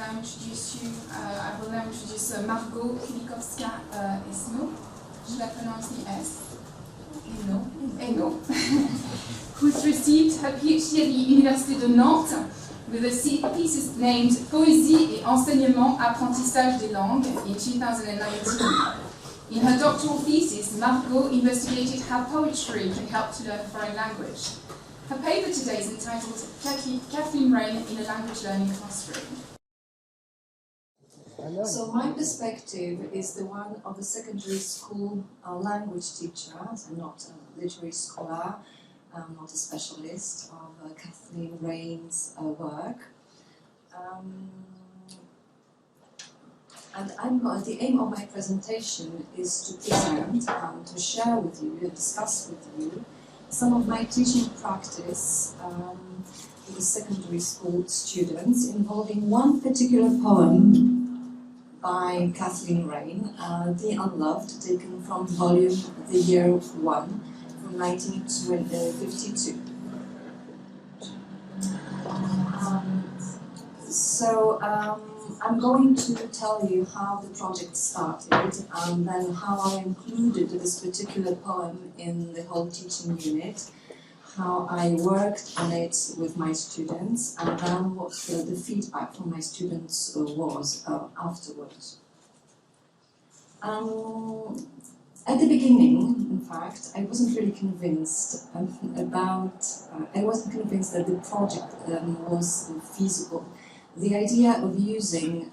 I will now introduce Margot Kuligowska-Esnault. Je la prononce Esnault, who's received her PhD at the University of Nantes with a thesis named Poésie et enseignement, apprentissage des langues in 2019. In her doctoral thesis, Margot investigated how poetry can help to learn a foreign language. Her paper today is entitled Kathleen Raine in a Language Learning Classroom. So my perspective is the one of a secondary school language teacher, so not a literary scholar, not a specialist, of Kathleen Raine's work. And the aim of my presentation is to present and to share with you, discuss with you, some of my teaching practice with secondary school students involving one particular poem by Kathleen Raine, The Unloved, taken from volume The Year 1 from 1952. I'm going to tell you how the project started and then how I included this particular poem in the whole teaching unit, how I worked on it with my students, and then what the feedback from my students was afterwards. At the beginning, in fact, I wasn't really convinced I wasn't convinced that the project was feasible. The idea of using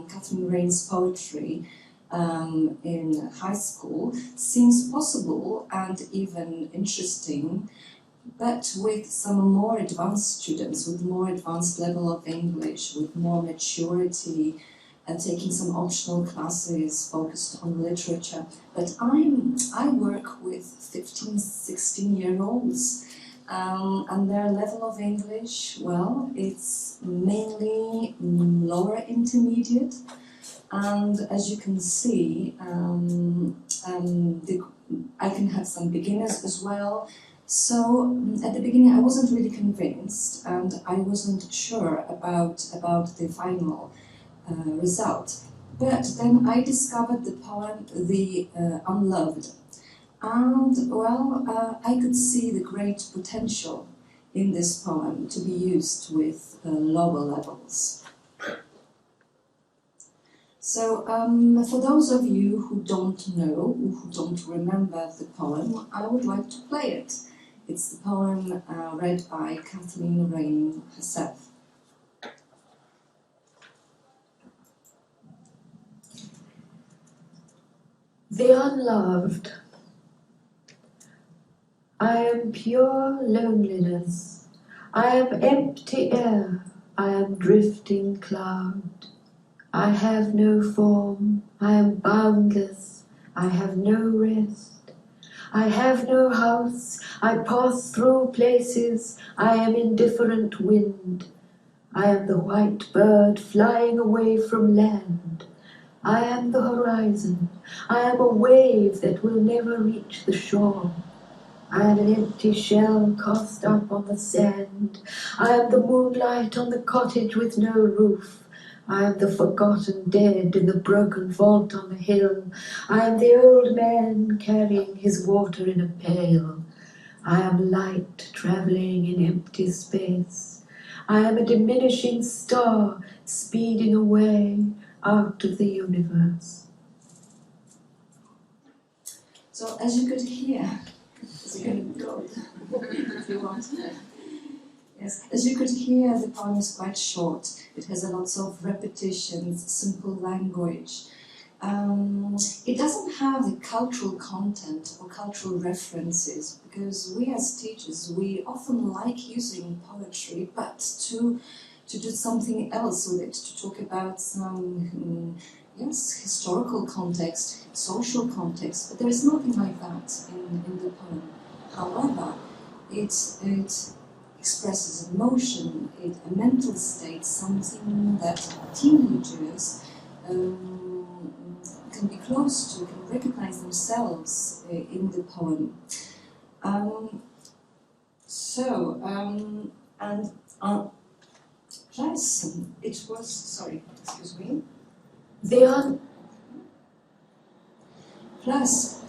Kathleen Raine's poetry in high school seems possible and even interesting, but with some more advanced students, with more advanced level of English, with more maturity, and taking some optional classes focused on literature. But I work with 15, 16-year-olds. And their level of English, well, it's mainly lower intermediate, and as you can see, I can have some beginners as well. So at the beginning I wasn't really convinced, and I wasn't sure about the final result. But then I discovered the poem, The Unloved. And, well, I could see the great potential in this poem to be used with lower levels. So, for those of you who don't know, who don't remember the poem, I would like to play it. It's the poem read by Kathleen Raine herself. The Unloved. I am pure loneliness, I am empty air, I am drifting cloud. I have no form, I am boundless, I have no rest. I have no house, I pass through places, I am indifferent wind. I am the white bird flying away from land. I am the horizon, I am a wave that will never reach the shore. I am an empty shell cast up on the sand. I am the moonlight on the cottage with no roof. I am the forgotten dead in the broken vault on the hill. I am the old man carrying his water in a pail. I am light travelling in empty space. I am a diminishing star speeding away out of the universe. So as you could hear, it's going to go if you want. Yes, as you could hear, the poem is quite short. It has a lot of repetitions, simple language. It doesn't have the cultural content or cultural references, because we as teachers, we often like using poetry, but to do something else with it, to talk about some historical context, social context, but there is nothing like that in the poem. However, it expresses emotion, a mental state, something that teenagers can be close to, can recognize themselves in the poem. Plus, it was, sorry, excuse me. Plus,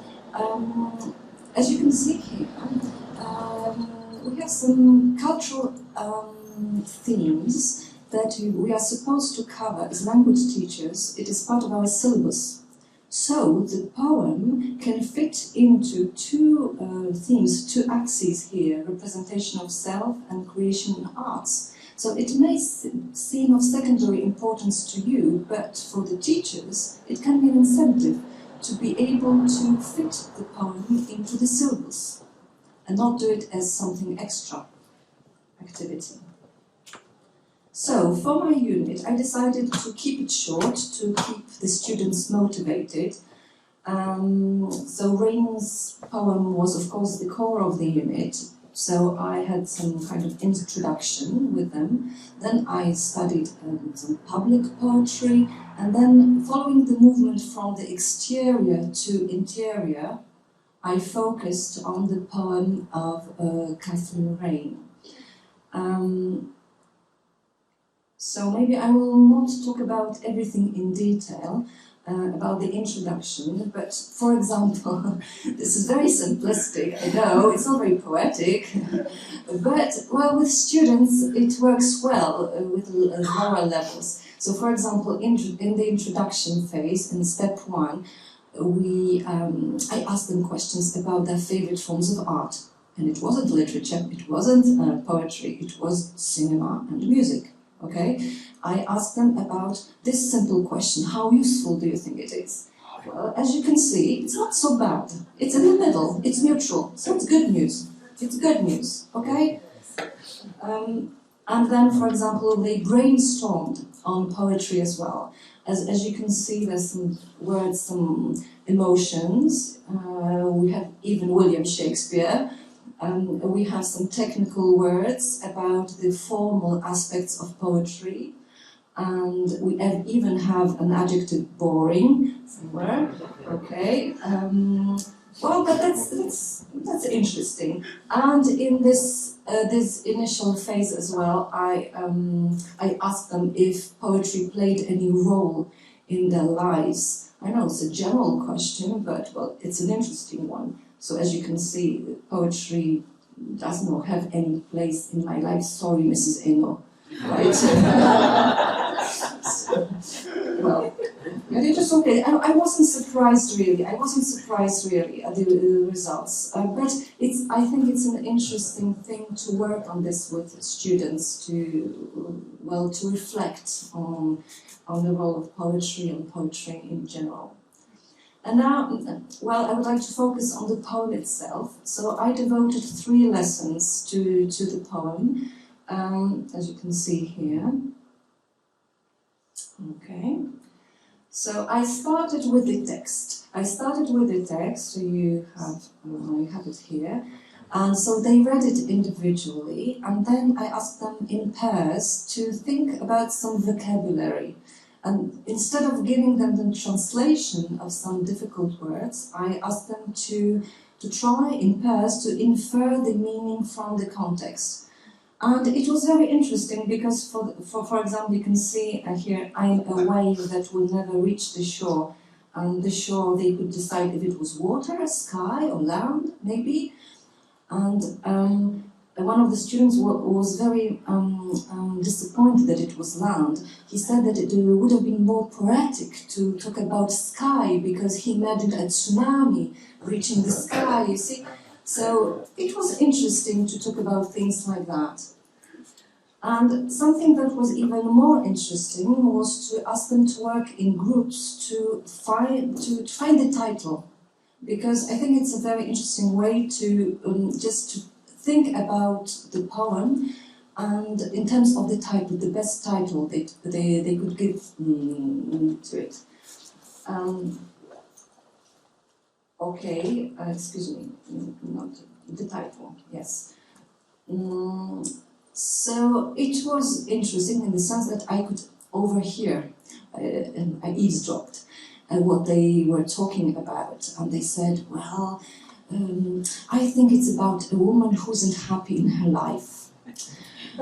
as you can see here, we have some cultural themes that we are supposed to cover as language teachers. It is part of our syllabus. So the poem can fit into two themes, two axes here, representation of self and creation in arts. So it may seem of secondary importance to you, but for the teachers it can be an incentive to be able to fit the poem into the syllabus and not do it as something extra activity. So for my unit I decided to keep it short, to keep the students motivated. So Raine's poem was of course the core of the unit, so I had some kind of introduction with them. Then I studied some public poetry, and then following the movement from the exterior to interior, I focused on the poem of Kathleen Raine. So maybe I will not talk about everything in detail, about the introduction, but for example, this is very simplistic, I know, it's not very poetic, but well, with students it works well with lower levels. So for example, in the introduction phase, in step 1, I asked them questions about their favorite forms of art, and it wasn't literature, it wasn't poetry, it was cinema and music. Okay, I asked them about this simple question: how useful do you think it is? Well, as you can see, it's not so bad. It's in the middle, it's neutral, so it's good news. It's good news, okay? And then, for example, they brainstormed on poetry as well. As you can see, there's some words, some emotions. We have even William Shakespeare. We have some technical words about the formal aspects of poetry, and we even have an adjective boring somewhere. Okay, well, but that's interesting. And in this initial phase as well, I asked them if poetry played any role in their lives. I know it's a general question, but well, it's an interesting one. So as you can see, poetry does not have any place in my life. Sorry, Mrs. Eno. Right? Well, but it was okay. I wasn't surprised really. at the results. But I think it's an interesting thing to work on this with students, to reflect on the role of poetry and poetry in general. And now, well, I would like to focus on the poem itself. So I devoted 3 lessons to the poem, as you can see here. Okay. So I started with the text. So you have it here. And so they read it individually, and then I asked them in pairs to think about some vocabulary. And instead of giving them the translation of some difficult words, I asked them to try in pairs to infer the meaning from the context. And it was very interesting because, for example, you can see here, I'm a wave that will never reach the shore. And the shore, they could decide if it was water, sky, or land, maybe. And one of the students was very disappointed that it was land. He said that it would have been more poetic to talk about sky because he imagined a tsunami reaching the sky, you see. So it was interesting to talk about things like that. And something that was even more interesting was to ask them to work in groups to find the title, because I think it's a very interesting way to just to think about the poem, and in terms of the title, the best title they could give to it. Okay, excuse me, not the title, yes. So it was interesting in the sense that I could overhear, and I eavesdropped what they were talking about, and they said, well, I think it's about a woman who isn't happy in her life.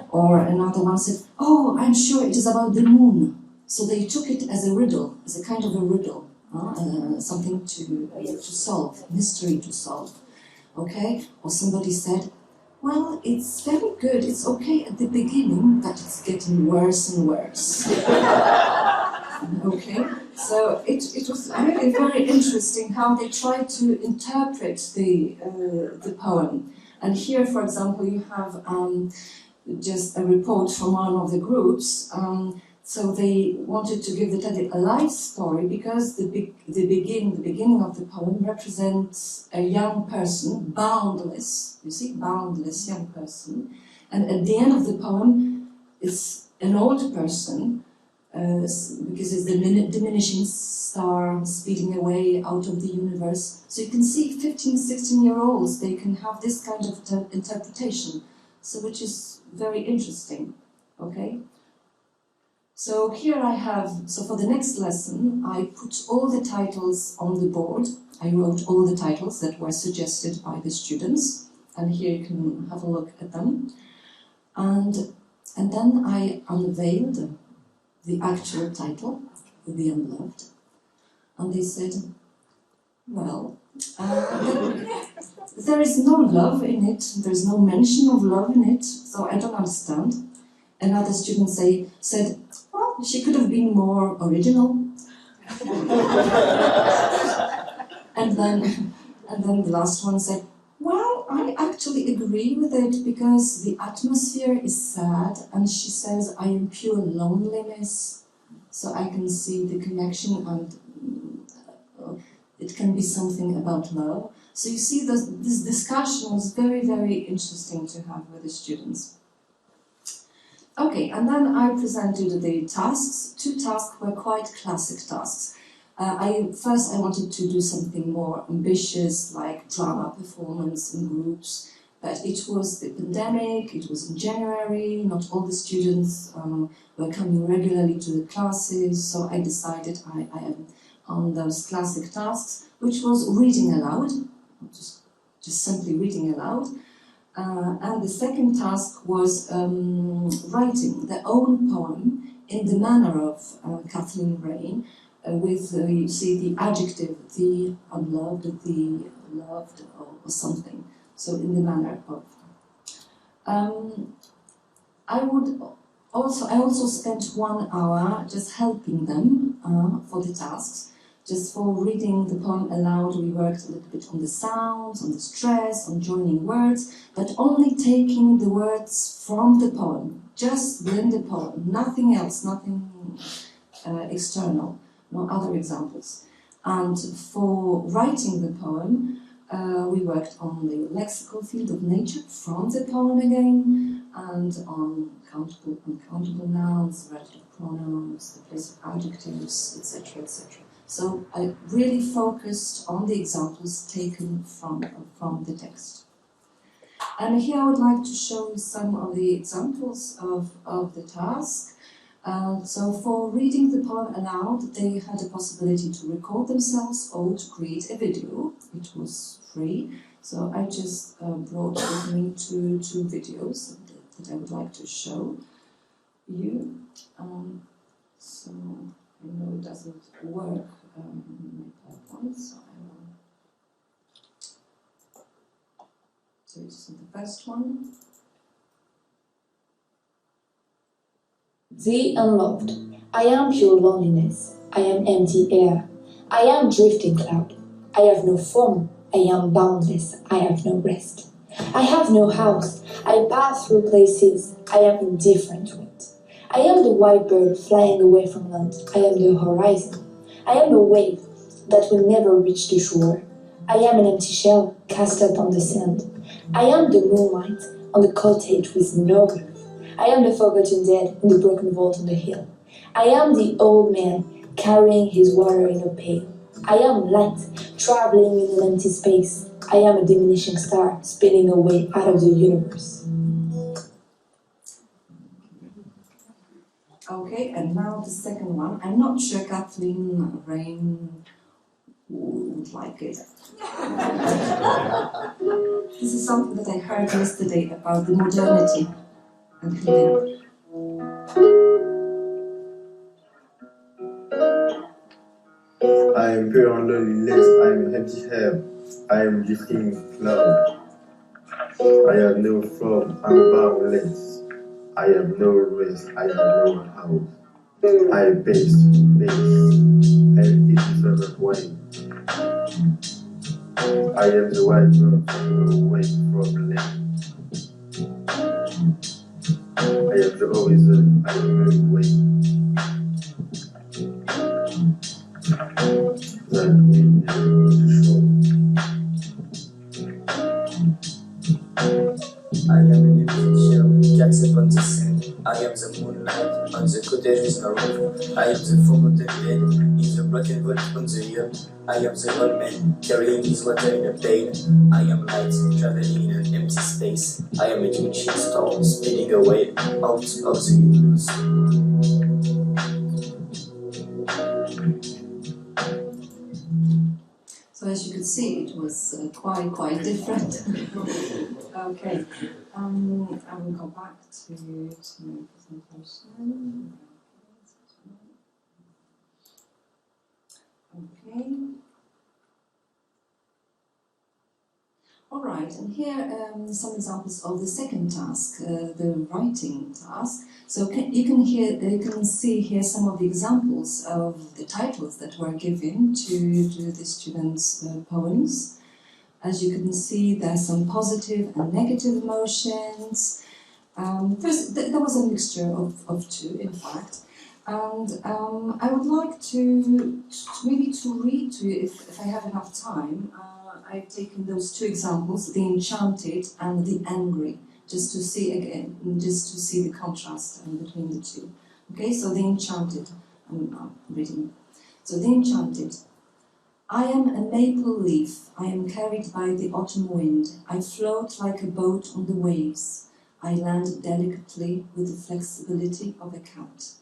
Or another one said, oh, I'm sure it is about the moon. So they took it as a riddle, as a kind of a riddle, something to solve, mystery to solve. Okay? Or somebody said, well, it's very good, it's okay at the beginning, but it's getting worse and worse. Okay? So it was really very interesting how they tried to interpret the poem. And here, for example, you have just a report from one of the groups. So they wanted to give the title a life story because the beginning of the poem represents a young person, boundless, you see, boundless young person. And at the end of the poem, it's an old person, because it's the diminishing star speeding away out of the universe. So you can see 15, 16-year-olds, they can have this kind of interpretation, so which is very interesting, okay? So here I have, so for the next lesson, I put all the titles on the board. I wrote all the titles that were suggested by the students, and here you can have a look at them. And then I unveiled the actual title, The Unloved, and they said, well, there is no love in it, there's no mention of love in it, so I don't understand. Another student said, well, she could have been more original. and then the last one said, well, I actually agree with it because the atmosphere is sad, and she says, I am pure loneliness, so I can see the connection, and it can be something about love. So you see, this discussion was very, very interesting to have with the students. Okay, and then I presented the tasks. 2 tasks were quite classic tasks. First I wanted to do something more ambitious, like drama performance in groups, but it was the pandemic, it was in January, not all the students were coming regularly to the classes, so I decided I am on those classic tasks, which was reading aloud, just simply reading aloud. And the second task was writing their own poem in the manner of Kathleen Raine, with, you see, the adjective, the unloved, the loved, or something. So in the manner of. I also spent 1 hour just helping them for the tasks. Just for reading the poem aloud, we worked a little bit on the sounds, on the stress, on joining words, but only taking the words from the poem, just within the poem, nothing else, nothing external, no other examples. And for writing the poem, we worked on the lexical field of nature from the poem again, and on countable, uncountable nouns, relative pronouns, the place of adjectives, etc., etc. So I really focused on the examples taken from the text. And here I would like to show you some of the examples of the task. So for reading the poem aloud, they had a possibility to record themselves or to create a video. It was free. So I just brought with me two videos that I would like to show you. So I know it doesn't work in my PowerPoint, so I will. So it's the first one. The Unloved. I am pure loneliness. I am empty air. I am drifting cloud. I have no form. I am boundless. I have no rest. I have no house. I pass through places. I am indifferent to it. I am the white bird flying away from land. I am the horizon. I am a wave that will never reach the shore. I am an empty shell cast up on the sand. I am the moonlight on the cottage with no roof. I am the forgotten dead in the broken vault on the hill. I am the old man carrying his water in a pail. I am light traveling in an empty space. I am a diminishing star spinning away out of the universe. Okay, and now the second one. I'm not sure Kathleen Raine would like it. This is something that I heard yesterday about the modernity. and convince. I am pure and loneliness, I am empty air, I am drifting cloud. I have no form, I am boundless, I have no rest, I have no house. I pace, and it is a way. I am the white man away from land. I am the horizon, I am the way. That we never need to show. I am an empty shell, cats upon the sand. I am the moonlight on the cottage with no roof. I am the forgotten dead in the broken boat on the hill. I am the old man carrying his water in a pail. I am light traveling in an empty space. I am a huge storm spinning away out of the universe. So as you could see, it was quite different. Okay, I will go back to my presentation. Okay. All right, and here some examples of the second task, the writing task. So you can see here some of the examples of the titles that were given to the students' poems. As you can see, there are some positive and negative emotions. There was a mixture of two, in fact. And I would like to read to you, if I have enough time. I've taken those two examples, the enchanted and the angry, just to see the contrast between the two. Okay, so the enchanted, I'm reading. So the enchanted. I am a maple leaf, I am carried by the autumn wind. I float like a boat on the waves. I land delicately with the flexibility of a cat.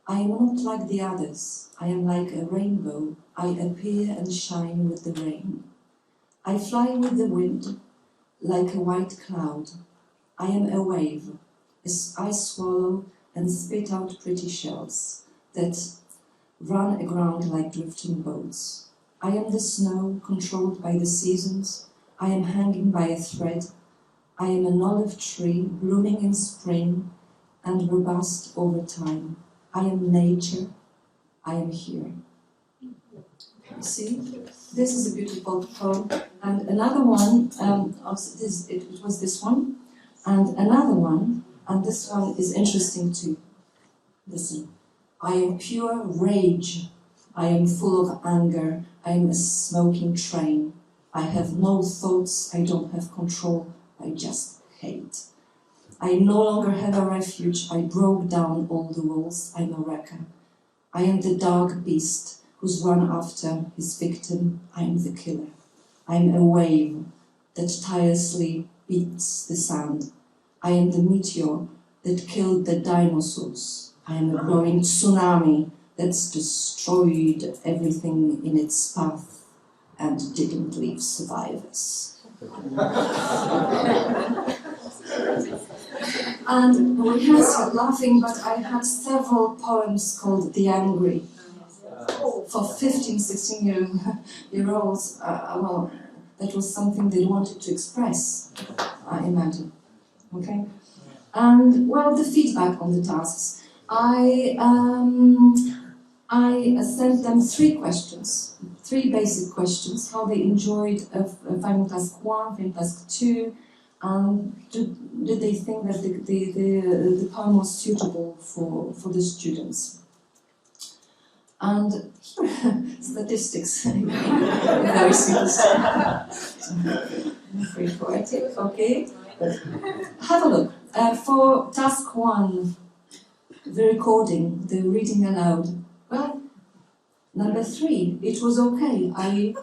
I am not like the others, I am like a rainbow. I appear and shine with the rain. I fly with the wind, like a white cloud. I am a wave. I swallow and spit out pretty shells that run aground like drifting boats. I am the snow, controlled by the seasons. I am hanging by a thread. I am an olive tree, blooming in spring and robust over time. I am nature. I am here. You see, this is a beautiful poem. And another one, it was this one, and another one, and this one is interesting too. Listen. I am pure rage. I am full of anger. I am a smoking train. I have no thoughts. I don't have control. I just hate. I no longer have a refuge. I broke down all the walls. I'm a wrecker. I am the dark beast who's run after his victim. I am the killer. I am a wave that tirelessly beats the sand. I am the meteor that killed the dinosaurs. I am a growing tsunami that's destroyed everything in its path and didn't leave survivors. And we had some laughing, but I had several poems called The Angry. For 15, 16-year-olds, well, that was something they wanted to express, I imagine. Okay? And, well, the feedback on the tasks. I sent them 3 questions, 3 basic questions, how they enjoyed final task 1, final task 2, did they think that the poem was suitable for the students. And statistics, very simple stuff. Very poetic, okay. Have a look. For task 1, the recording, the reading aloud, well, number 3, it was okay. I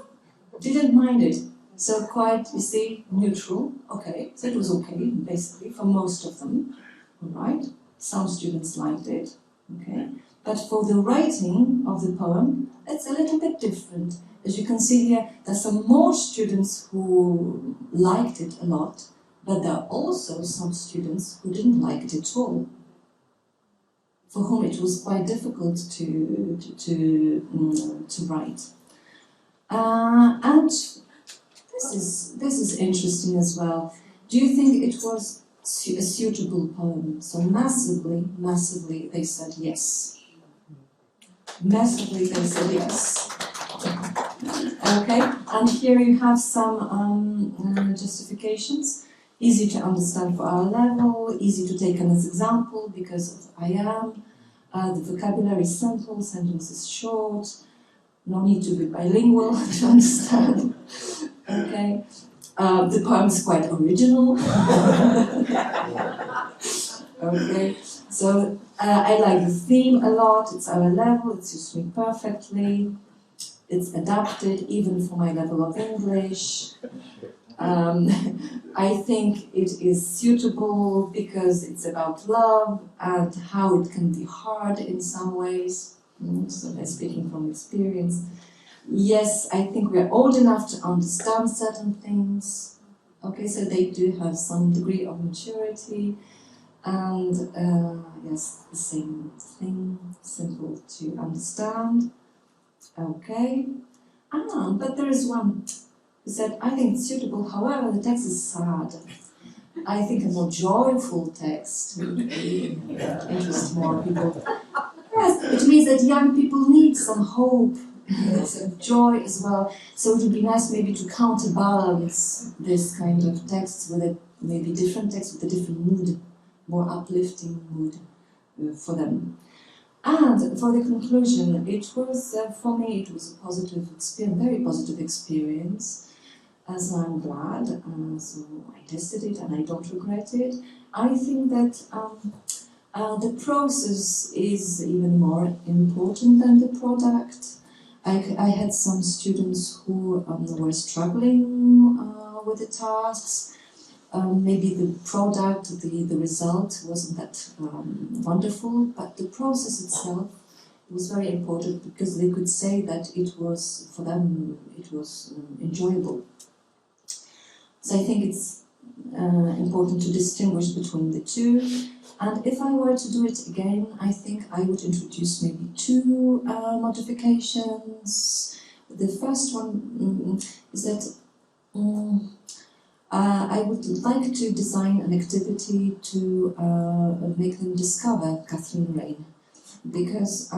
didn't mind it. So quite, you see, neutral, okay. So it was okay, basically, for most of them, all right. Some students liked it, okay. But for the writing of the poem, it's a little bit different. As you can see here, there's some more students who liked it a lot, But there are also some students who didn't like it at all, for whom it was quite difficult to write. And this is interesting as well. Do you think it was a suitable poem? So massively they said yes. Massively they said yes. Okay, and here you have some justifications. Easy to understand for our level, easy to take as example because of I am. The vocabulary is simple, sentence is short. No need to be bilingual to understand. Okay, the poem is quite original. Okay, so I like the theme a lot. It's our level. It suits me perfectly. It's adapted even for my level of English. I think it is suitable because it's about love and how it can be hard in some ways. So I'm speaking from experience. Yes, I think we're old enough to understand certain things. Okay, so they do have some degree of maturity. And yes, the same thing, simple to understand. Okay. But there is one who said, I think it's suitable, however, the text is sad. I think a more joyful text would interest more people. Yes, it means that young people need some hope, some joy as well. So it would be nice maybe to counterbalance this kind of text with a maybe different text with a different mood, more uplifting mood for them. And for the conclusion, it was, for me, it was a positive experience, very positive experience, as I'm glad, so I tested it and I don't regret it. I think that the process is even more important than the product. I had some students who were struggling with the tasks. Maybe the product, the result wasn't that wonderful, but the process itself was very important because they could say that it was, for them, it was enjoyable. So I think it's important to distinguish between the two. And if I were to do it again, I think I would introduce maybe two modifications. The first one is that I would like to design an activity to make them discover Kathleen Raine, because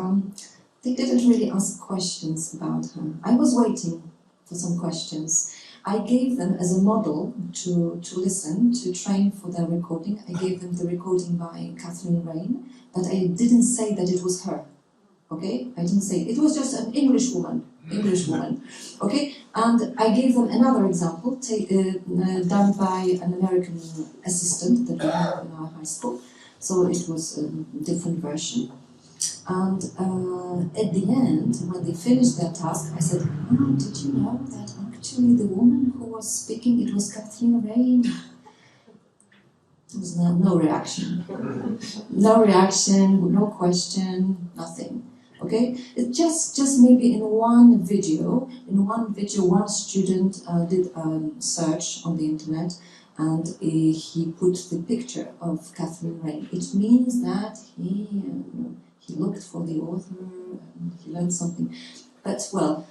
they didn't really ask questions about her. I was waiting for some questions. I gave them as a model to listen, to train for their recording. I gave them the recording by Kathleen Raine, but I didn't say that it was her. Okay, I didn't say it was just an English woman. Okay, and I gave them another example done by an American assistant that we have in our high school. So it was a different version. And at the end, when they finished their task, I said, did you know that actually the woman who was speaking, it was Kathleen Raine? There was no reaction. No reaction, no question, nothing. Okay, it just maybe in one video, one student did a search on the internet and he put the picture of Kathleen Raine. It means that he looked for the author and he learned something. But well,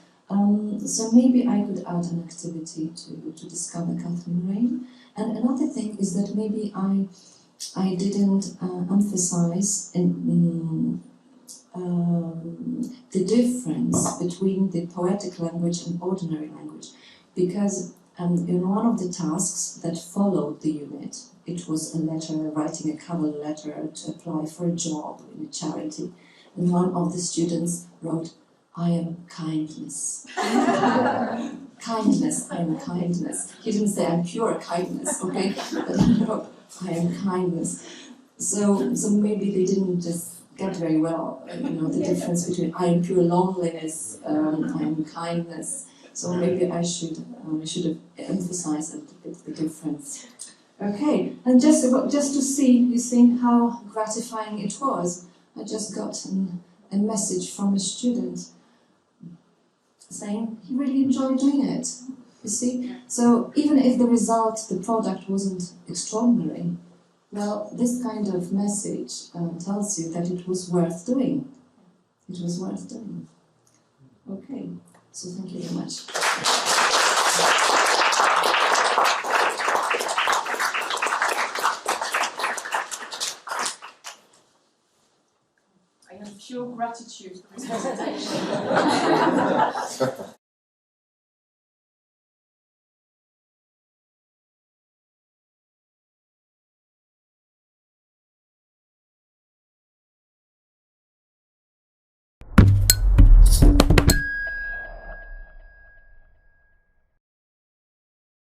so maybe I could add an activity to discover Kathleen Raine. And another thing is that maybe I didn't emphasize the difference between the poetic language and ordinary language, because in one of the tasks that followed the unit, it was a letter, writing a cover letter to apply for a job in a charity, and one of the students wrote, I am kindness. Kindness, I am kindness. He didn't say I'm pure kindness, okay? But he wrote, I am kindness. So maybe they didn't just get very well, the difference between I am pure loneliness, I am kindness. So maybe I should have emphasized a little bit the difference. Okay, and just to see, you see how gratifying it was. I just got a message from a student saying he really enjoyed doing it. You see? So even if the result, the product wasn't extraordinary, well, this kind of message tells you that it was worth doing. It was worth doing. Okay, so thank you very much. I have pure gratitude for this presentation.